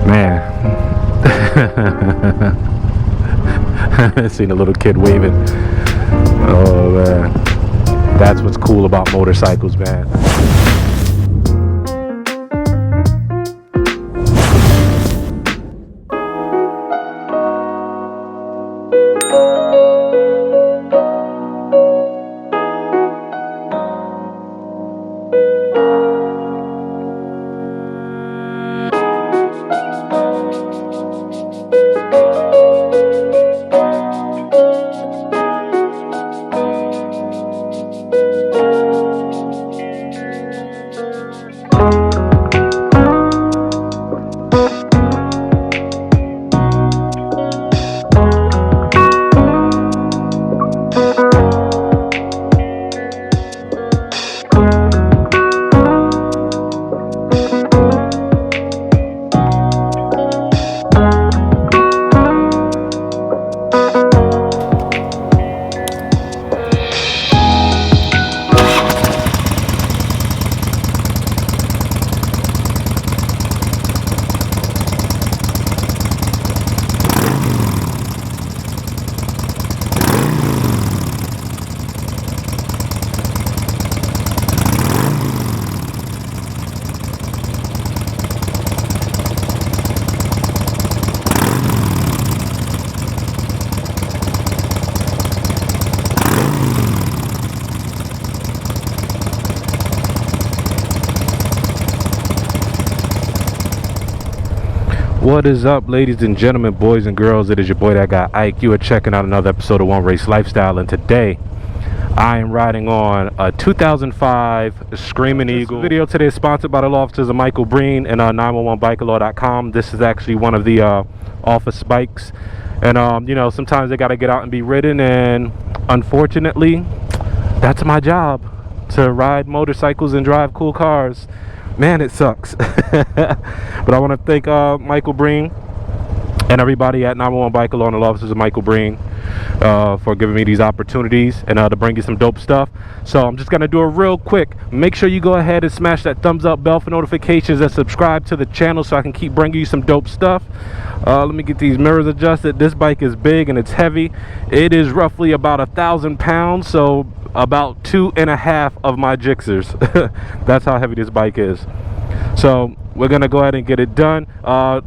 Man. Seen a little kid waving. Oh man. That's what's cool about motorcycles, man. What is up, ladies and gentlemen, boys and girls? It is your boy that got Ike. You are checking out another episode of One Race Lifestyle, and today I am riding on a 2005 Screamin' Eagle. This video today is sponsored by the law offices of Michael Breen and 911bikerlaw.com. This is actually one of the office bikes, and you know, sometimes they got to get out and be ridden, and unfortunately that's my job, to ride motorcycles and drive cool cars. Man, it sucks. But I want to thank Michael Breen and everybody at 911 Biker Law and the law offices of Michael Breen for giving me these opportunities and to bring you some dope stuff. So I'm just going to do it real quick. Make sure you go ahead and smash that thumbs up bell for notifications and subscribe to the channel so I can keep bringing you some dope stuff. Let me get these mirrors adjusted. This bike is big and it's heavy. It is roughly about 1,000 pounds, so about 2.5 of my Gixxers. That's how heavy this bike is. So we're gonna go ahead and get it done,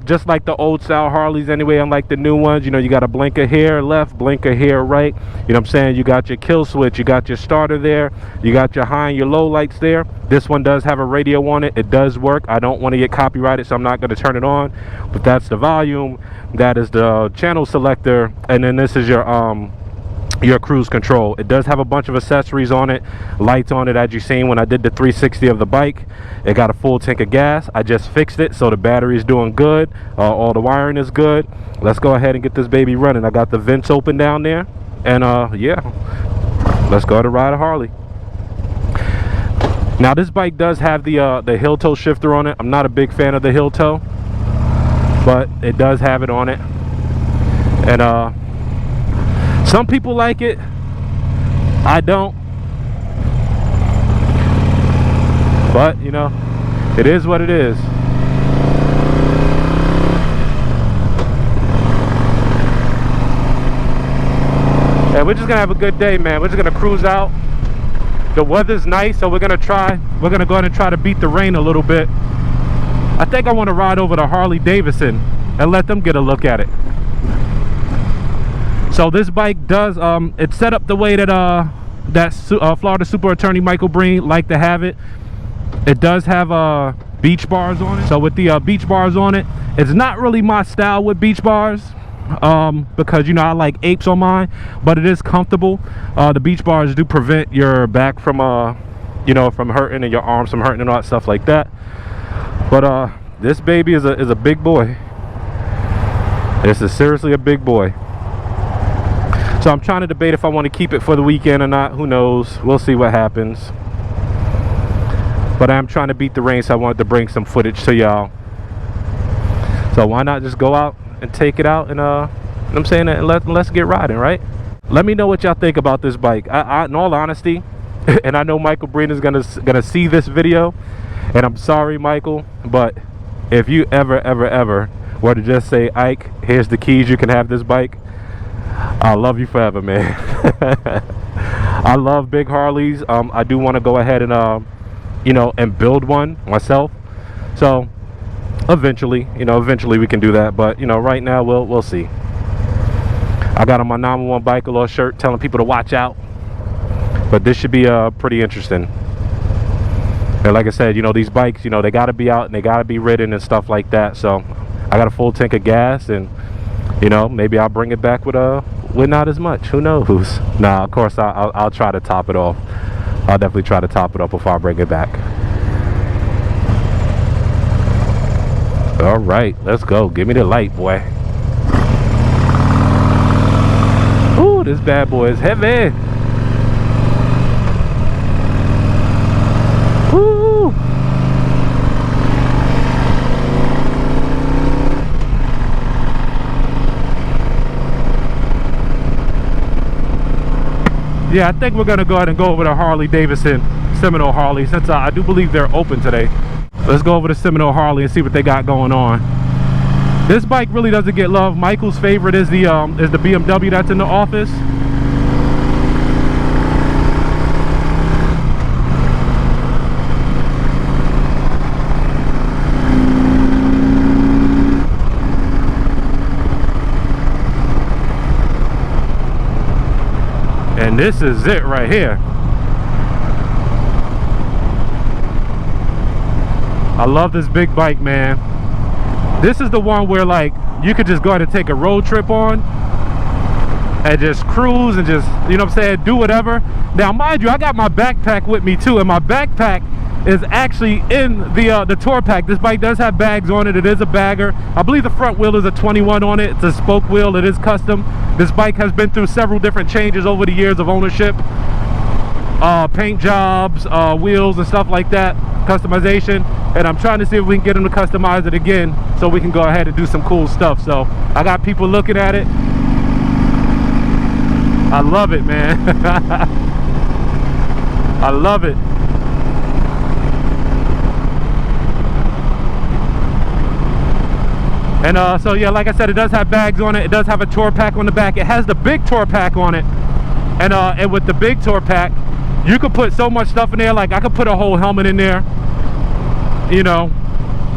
just like the old style Harleys anyway, unlike the new ones. You know, you got a blinker here left, blinker here right, you know what I'm saying? You got your kill switch, you got your starter there, you got your high and your low lights there. This one does have a radio on it. It does work. I don't want to get copyrighted, so I'm not going to turn it on, but that's the volume, that is the channel selector, and then this is your cruise control. It does have a bunch of accessories on it, lights on it, as you seen when I did the 360 of the bike. It got a full tank of gas. I just fixed it, so the battery is doing good. All the wiring is good. Let's go ahead and get this baby running. I got the vents open down there, and yeah, let's go to ride a Harley. Now this bike does have the heel toe shifter on it. I'm not a big fan of the heel toe, but it does have it on it, and some people like it. I don't. But, you know, it is what it is. And we're just gonna have a good day, man. We're just gonna cruise out. The weather's nice, so we're gonna go ahead and try to beat the rain a little bit. I think I want to ride over to Harley Davidson and let them get a look at it. So this bike does, it's set up the way that Florida Super Attorney Michael Breen liked to have it. It does have beach bars on it. So with the beach bars on it, it's not really my style with beach bars, because, you know, I like apes on mine, but it is comfortable. The beach bars do prevent your back from you know, from hurting, and your arms from hurting and all that stuff like that. But this baby is a big boy. This is seriously a big boy. So I'm trying to debate if I want to keep it for the weekend or not. Who knows? We'll see what happens. But I'm trying to beat the rain, so I wanted to bring some footage to y'all. So why not just go out and take it out, and you know what I'm saying, and let's get riding, right? Let me know what y'all think about this bike. In all honesty, and I know Michael Breen is gonna see this video, and I'm sorry, Michael, but if you ever were to just say, Ike, here's the keys, you can have this bike, I'll love you forever, man. I love big Harleys. I do want to go ahead and you know, and build one myself. So eventually, you know, eventually we can do that. But you know, right now we'll see. I got on my 911 Biker Law shirt telling people to watch out. But this should be pretty interesting. And like I said, you know, these bikes, you know, they got to be out and they got to be ridden and stuff like that. So I got a full tank of gas, and you know, maybe I'll bring it back with not as much. Who knows? Nah, of course I'll try to top it off. I'll definitely try to top it up before I bring it back. All right, let's go. Give me the light, boy. Ooh, this bad boy is heavy. Woo! Yeah, I think we're gonna go ahead and go over to Harley Davidson, Seminole Harley, since I do believe they're open today. Let's go over to Seminole Harley and see what they got going on. This bike really doesn't get love. Michael's favorite is the BMW that's in the office. And this is it right here. I love this big bike, man. This is the one where like you could just go ahead and take a road trip on and just cruise and just, you know what I'm saying, do whatever. Now mind you, I got my backpack with me too, and my backpack is actually in the tour pack. This bike does have bags on it. It is a bagger. I believe the front wheel is a 21 on it. It's a spoke wheel. It is custom. This bike has been through several different changes over the years of ownership. Paint jobs, wheels and stuff like that, customization, and I'm trying to see if we can get them to customize it again so we can go ahead and do some cool stuff. So I got people looking at it. I love it, man. I love it. And so yeah, like I said, it does have bags on it. It does have a tour pack on the back. It has the big tour pack on it, and with the big tour pack, you could put so much stuff in there. Like I could put a whole helmet in there, you know,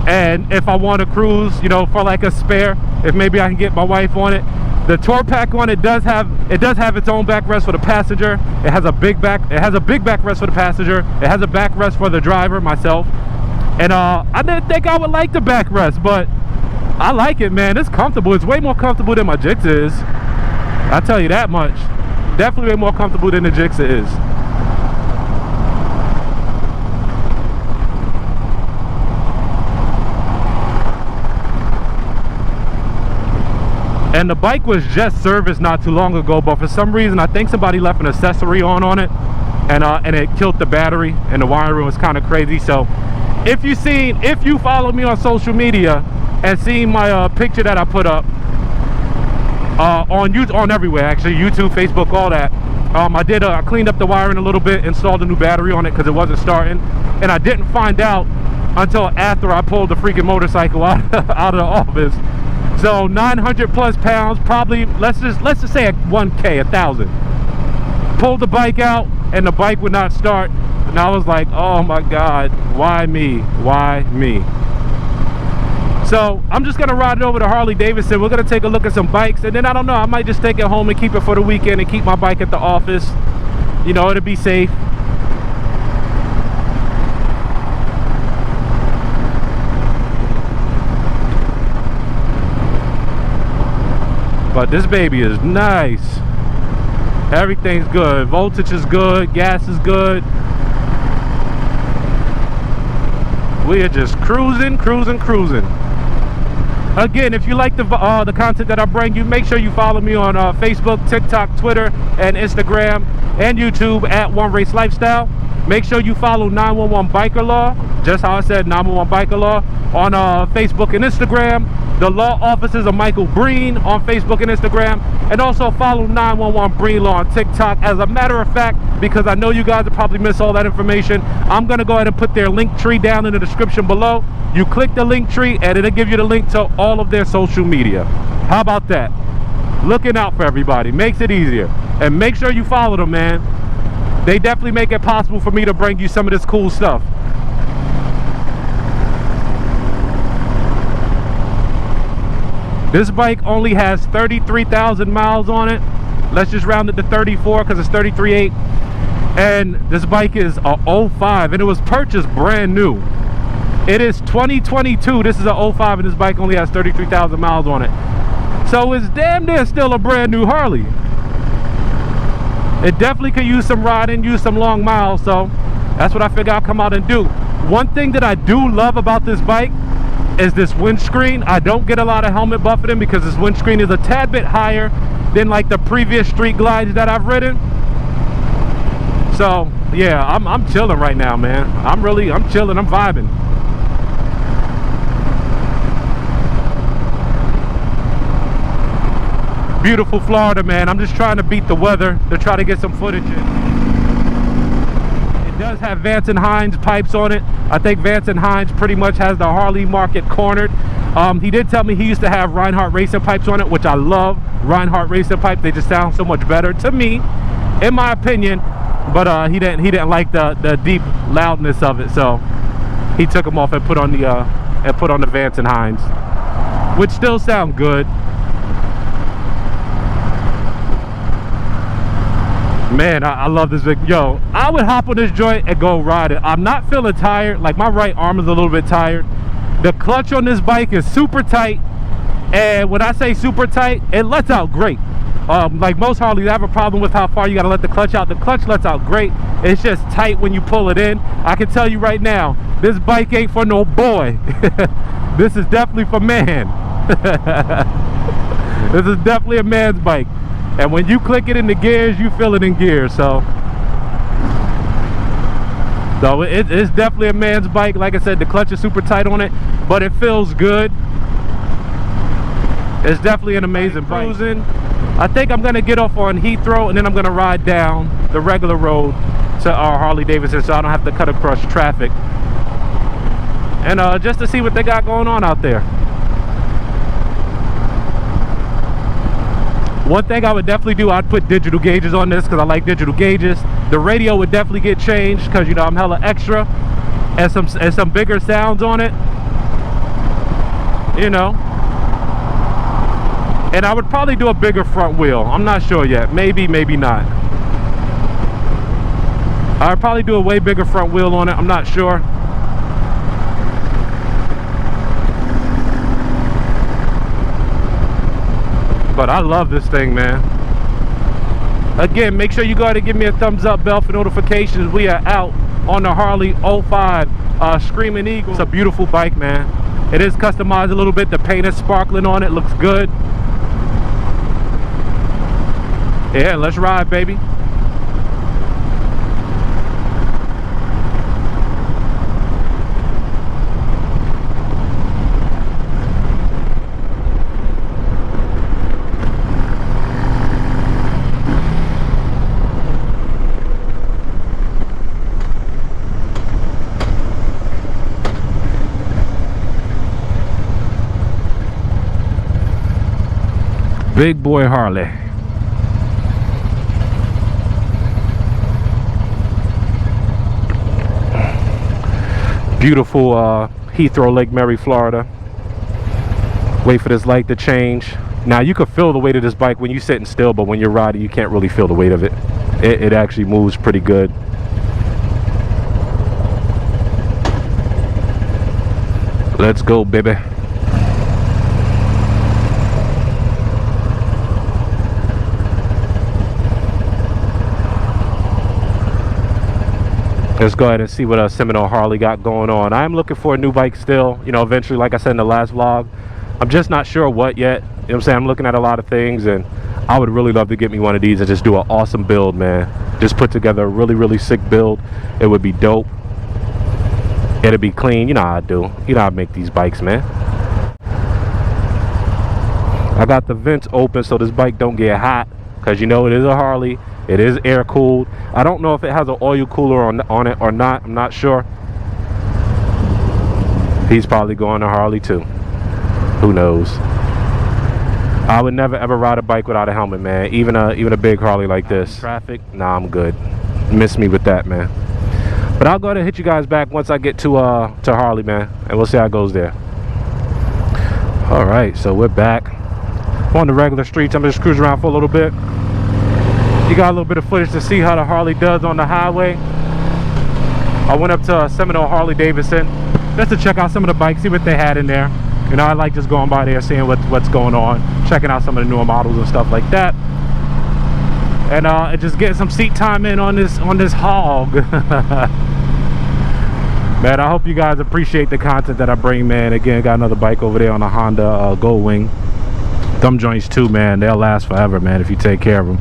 and if I want to cruise, you know, for like a spare, if maybe I can get my wife on it. The tour pack on it does have its own backrest for the passenger. It has a big backrest for the passenger. It has a backrest for the driver, myself. And I didn't think I would like the backrest, but I like it, man. It's comfortable. It's way more comfortable than my Gixxer is. I'll tell you that much. Definitely way more comfortable than the Gixxer is. And the bike was just serviced not too long ago, but for some reason I think somebody left an accessory on it, and it killed the battery, and the wiring was kind of crazy. So if you follow me on social media and seen my picture that I put up on everywhere, actually, YouTube, Facebook, all that, I cleaned up the wiring a little bit, installed a new battery on it because it wasn't starting, and I didn't find out until after I pulled the freaking motorcycle out of the office. So 900 plus pounds, probably, let's just say 1K, 1,000. Pulled the bike out and the bike would not start, and I was like, oh my God, why me? Why me? So I'm just gonna ride it over to Harley Davidson. We're gonna take a look at some bikes, and then I don't know, I might just take it home and keep it for the weekend and keep my bike at the office. You know, it'll be safe. But this baby is nice. Everything's good. Voltage is good. Gas is good. We are just cruising. Again, if you like the content that I bring you, make sure you follow me on Facebook, TikTok, Twitter, and Instagram, and YouTube at One Race Lifestyle. Make sure you follow 911 Biker Law, just how I said, 911 Biker Law. on Facebook and Instagram. The law offices of Michael Breen on Facebook and Instagram. And also follow 911 Breen Law on TikTok. As a matter of fact, because I know you guys will probably miss all that information, I'm going to go ahead and put their link tree down in the description below. You click the link tree and it'll give you the link to all of their social media. How about that? Looking out for everybody. Makes it easier. And make sure you follow them, man. They definitely make it possible for me to bring you some of this cool stuff. This bike only has 33,000 miles on it. Let's just round it to 34 because it's 33.8. And this bike is a 05 and it was purchased brand new. It is 2022. This is a 05 and this bike only has 33,000 miles on it. So it's damn near still a brand new Harley. It definitely could use some riding, use some long miles. So that's what I figure I'll come out and do. One thing that I do love about this bike is this windscreen. I don't get a lot of helmet buffeting because this windscreen is a tad bit higher than like the previous street glides that I've ridden. So yeah, I'm chilling right now, man. I'm chilling, I'm vibing. Beautiful Florida, man. I'm just trying to beat the weather to try to get some footage in. It does have Vance and Hines pipes on it. I think Vance and Hines pretty much has the Harley market cornered. He did tell me he used to have Reinhardt racing pipes on it, which I love. Reinhardt racing pipes, they just sound so much better to me, in my opinion. But he didn't like the deep loudness of it, so he took them off and put on the Vance and Hines, which still sound good. Man, I love this big. Yo, I would hop on this joint and go ride it. I'm not feeling tired. Like, my right arm is a little bit tired. The clutch on this bike is super tight, and when I say super tight, it lets out great. Like most Harleys, I have a problem with how far you gotta let the clutch out. The clutch lets out great. It's just tight when you pull it in. I can tell you right now, this bike ain't for no boy. This is definitely for man. This is definitely a man's bike. And when you click it in the gears, you feel it in gear. So it's definitely a man's bike. Like I said, the clutch is super tight on it, but it feels good. It's definitely an amazing bike. I think I'm gonna get off on Heathrow and then I'm gonna ride down the regular road to our Harley Davidson, so I don't have to cut across traffic, and just to see what they got going on out there. One thing I would definitely do, I'd put digital gauges on this because I like digital gauges. The radio would definitely get changed because, you know, I'm hella extra, and some bigger sounds on it, you know. And I would probably do a bigger front wheel. I'm not sure yet. Maybe, maybe not. I'd probably do a way bigger front wheel on it. I'm not sure. But I love this thing, man. Again, make sure you go ahead and give me a thumbs up, bell for notifications. We are out on the Harley 05 Screaming Eagle. It's a beautiful bike, man. It is customized a little bit. The paint is sparkling on it. Looks good. Yeah, let's ride, baby. Big boy Harley. Beautiful Heathrow, Lake Mary, Florida. Wait for this light to change. Now you can feel the weight of this bike when you're sitting still, but when you're riding, you can't really feel the weight of it. It actually moves pretty good. Let's go, baby. Let's go ahead and see what Seminole Harley got going on. I'm looking for a new bike still, you know, eventually, like I said in the last vlog. I'm just not sure what yet. You know what I'm saying? I'm looking at a lot of things, and I would really love to get me one of these and just do an awesome build, man. Just put together a really, really sick build. It would be dope. It'll be clean. You know how I do. You know how I make these bikes, man. I got the vents open so this bike don't get hot, because you know it is a Harley. It is air cooled. I don't know if it has an oil cooler on it or not. I'm not sure. He's probably going to Harley too. Who knows? I would never ever ride a bike without a helmet, man. Even a big Harley like this. Traffic? Nah, I'm good. Miss me with that, man. But I'll go ahead and hit you guys back once I get to Harley, man, and we'll see how it goes there. All right, so we're back on the regular streets. I'm just cruising around for a little bit. You got a little bit of footage to see how the Harley does on the highway. I went up to Seminole Harley Davidson just to check out some of the bikes, see what they had in there. You know, I like just going by there, seeing what's going on, checking out some of the newer models and stuff like that, and just getting some seat time in on this hog. Man, I hope you guys appreciate the content that I bring, man. Again, got another bike over there on a Honda Goldwing. Thumb joints too, man. They'll last forever, man, if you take care of them.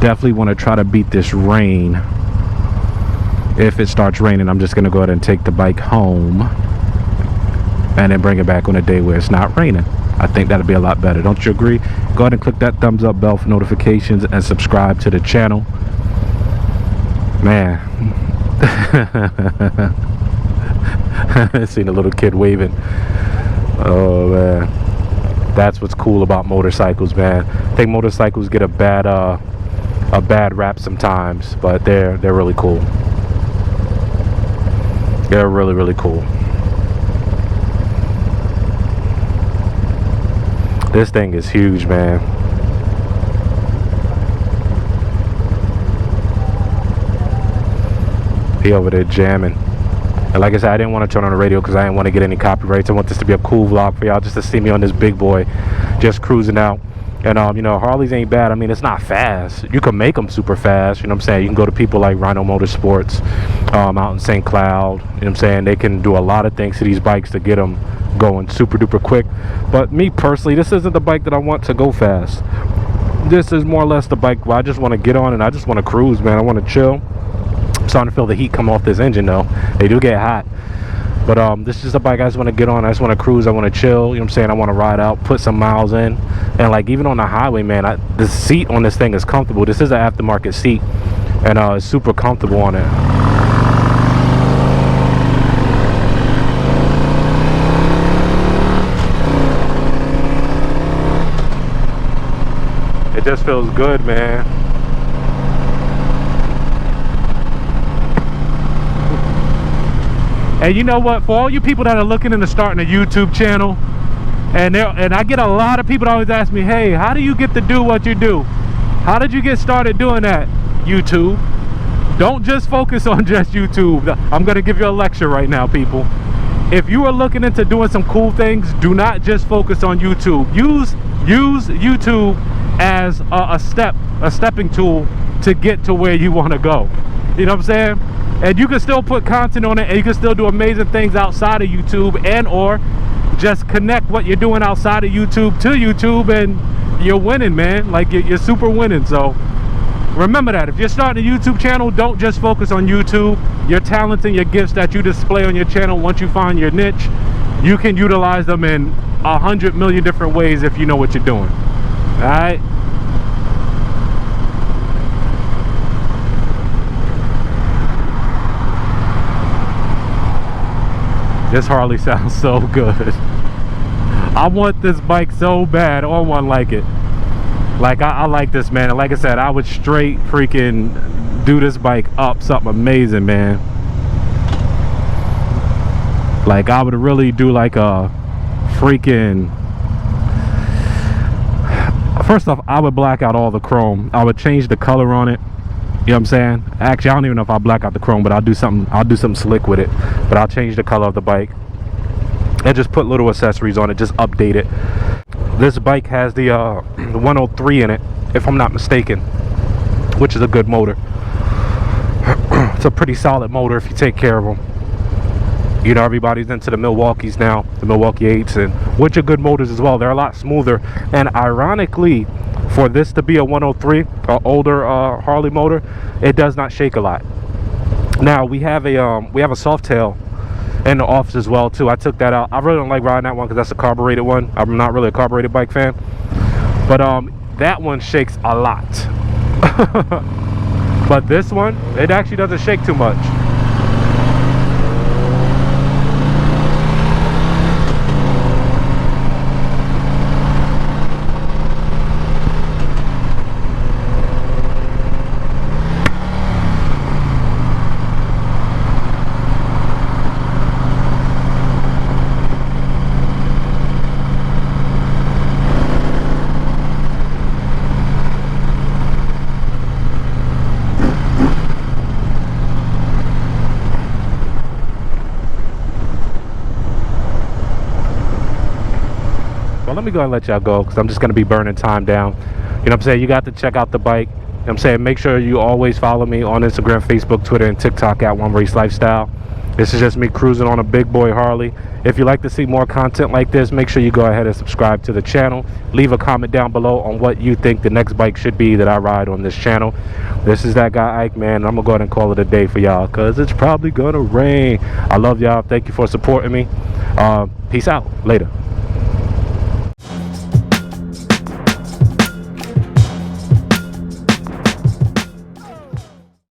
Definitely want to try to beat this rain. If it starts raining, I'm just going to go ahead and take the bike home and then bring it back on a day where it's not raining. I think that'll be a lot better. Don't you agree? Go ahead and click that thumbs up bell for notifications and subscribe to the channel. Man. Seen a little kid waving. Oh, man. That's what's cool about motorcycles, man. I think motorcycles get a bad rap sometimes, but they're really cool. They're really, really cool. This thing is huge, man. He over there jamming. And like I said, I didn't want to turn on the radio because I didn't want to get any copyrights. I want this to be a cool vlog for y'all, just to see me on this big boy just cruising out. And you know, Harleys ain't bad. I mean, it's not fast. You can make them super fast, you know what I'm saying? You can go to people like Rhino Motorsports out in St. Cloud, you know what I'm saying? They can do a lot of things to these bikes to get them going super duper quick. But me personally, this isn't the bike that I want to go fast. This is more or less the bike where I just want to get on and I just want to cruise, man. I want to chill. I'm starting to feel the heat come off this engine though. They do get hot. But this is a bike I just want to get on. I just want to cruise. I want to chill. You know what I'm saying? I want to ride out, put some miles in. And like even on the highway, man, the seat on this thing is comfortable. This is an aftermarket seat. And it's super comfortable on it. It just feels good, man. And you know what, for all you people that are looking into starting a YouTube channel, and I get a lot of people that always ask me, hey, how do you get to do what you do? How did you get started doing that? YouTube. Don't just focus on just YouTube. I'm gonna give you a lecture right now, people. If you are looking into doing some cool things, do not just focus on YouTube. Use YouTube as a stepping tool to get to where you want to go. You know what I'm saying? And you can still put content on it, and you can still do amazing things outside of YouTube, and or just connect what you're doing outside of YouTube to YouTube, and you're winning, man. Like you're super winning. So remember that if you're starting a YouTube channel, don't just focus on YouTube. Your talents and your gifts that you display on your channel, once you find your niche, you can utilize them in 100 million different ways if you know what you're doing. All right. This Harley sounds so good. I want this bike so bad, or one like it. Like I like this, man. And like I said, I would straight freaking do this bike up something amazing, man. Like I would really do like a freaking, first off, I would black out all the chrome. I would change the color on it. You know what I'm saying? Actually, I don't even know if I'll black out the chrome, but I'll do something slick with it. But I'll change the color of the bike and just put little accessories on it, just update it. This bike has the 103 in it, if I'm not mistaken, which is a good motor. It's a pretty solid motor if you take care of them. You know, everybody's into the Milwaukees now, the Milwaukee 8s, and which are good motors as well. They're a lot smoother. And ironically, For this to be a 103, an older Harley motor, it does not shake a lot. Now we have a soft tail in the office as well too. I took that out. I really don't like riding that one because that's a carbureted one. I'm not really a carbureted bike fan, but that one shakes a lot. But this one, it actually doesn't shake too much. Well, let me go ahead and let y'all go because I'm just going to be burning time down. You know what I'm saying? You got to check out the bike. You know what I'm saying? Make sure you always follow me on Instagram, Facebook, Twitter, and TikTok at One Race Lifestyle. This is just me cruising on a big boy Harley. If you'd like to see more content like this, make sure you go ahead and subscribe to the channel. Leave a comment down below on what you think the next bike should be that I ride on this channel. This is that guy Ike, man. I'm going to go ahead and call it a day for y'all because it's probably going to rain. I love y'all. Thank you for supporting me. Peace out. Later.